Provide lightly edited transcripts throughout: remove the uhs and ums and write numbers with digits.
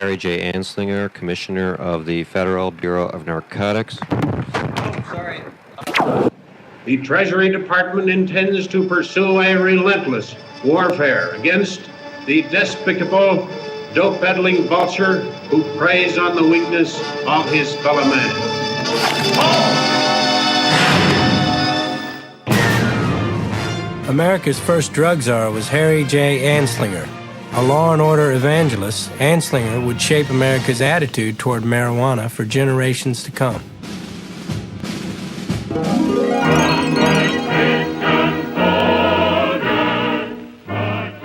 Harry J. Anslinger, Commissioner of the Federal Bureau of Narcotics. The Treasury Department intends to pursue a relentless warfare against the despicable, dope-peddling vulture who preys on the weakness of his fellow man. America's first drug czar was Harry J. Anslinger. A law and order evangelist, Anslinger would shape America's attitude toward marijuana for generations to come.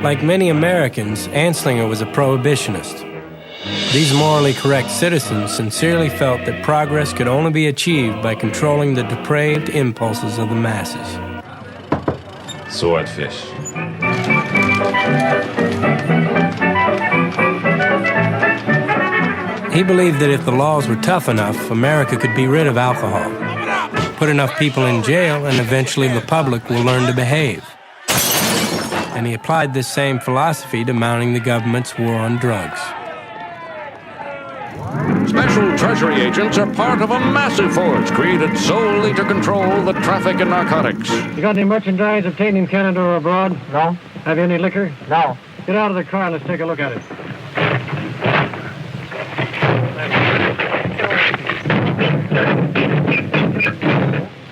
Like many Americans, Anslinger was a prohibitionist. These morally correct citizens sincerely felt that progress could only be achieved by controlling the depraved impulses of the masses. Swordfish. He believed that if the laws were tough enough, America could be rid of alcohol. Put enough people in jail, and eventually the public will learn to behave. And he applied this same philosophy to mounting the government's war on drugs. Special Treasury agents are part of a massive force created solely to control the traffic in narcotics. You got any merchandise obtained in Canada or abroad? No. Have you any liquor? No. Get out of the car and let's take a look at it.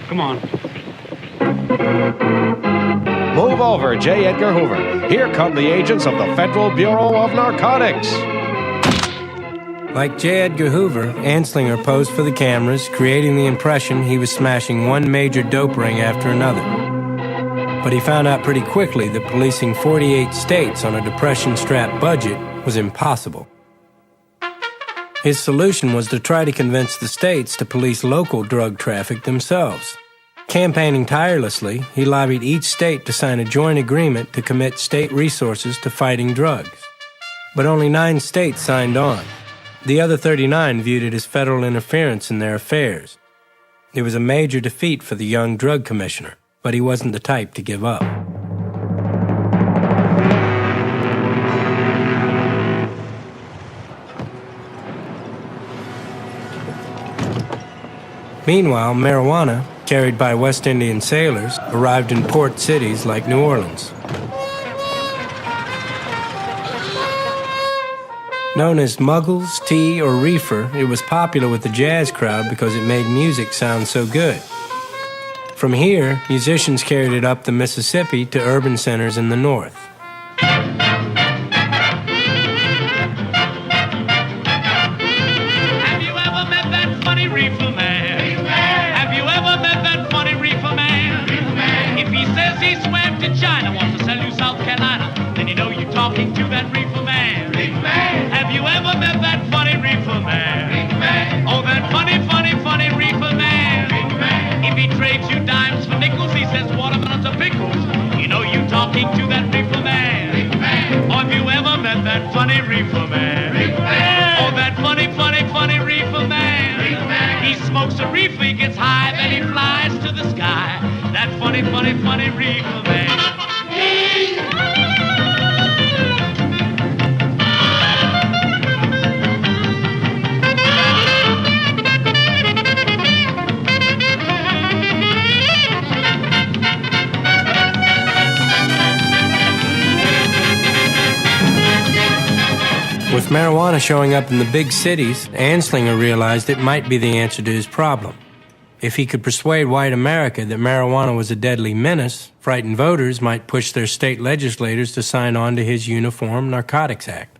Come on. Move over, J. Edgar Hoover. Here come the agents of the Federal Bureau of Narcotics. Like J. Edgar Hoover, Anslinger posed for the cameras, creating the impression he was smashing one major dope ring after another. But he found out pretty quickly that policing 48 states on a depression-strapped budget was impossible. His solution was to try to convince the states to police local drug traffic themselves. Campaigning tirelessly, he lobbied each state to sign a joint agreement to commit state resources to fighting drugs. But only 9 states signed on. The other 39 viewed it as federal interference in their affairs. It was a major defeat for the young drug commissioner, but he wasn't the type to give up. Meanwhile, marijuana, carried by West Indian sailors, arrived in port cities like New Orleans. Known as muggles, tea, or reefer, it was popular with the jazz crowd because it made music sound so good. From here, musicians carried it up the Mississippi to urban centers in the north. Have you ever met that funny reefer man? Have you ever met that funny reefer man? If he says he swam to China, wants to sell you South Carolina, then you know you're talking to that reefer man. Have you ever met that funny reefer man? Oh, that funny, funny, funny reefer man. If he trades you dimes for nickels, he says watermelons are pickles. You know you talking to that reefer man. Or have you ever met that funny reefer man? Oh, that funny, funny, funny reefer man. He smokes a reefer, he gets high, then he flies to the sky. That funny, funny, funny reefer man. With marijuana showing up in the big cities, Anslinger realized it might be the answer to his problem. If he could persuade white America that marijuana was a deadly menace, frightened voters might push their state legislators to sign on to his Uniform Narcotics Act.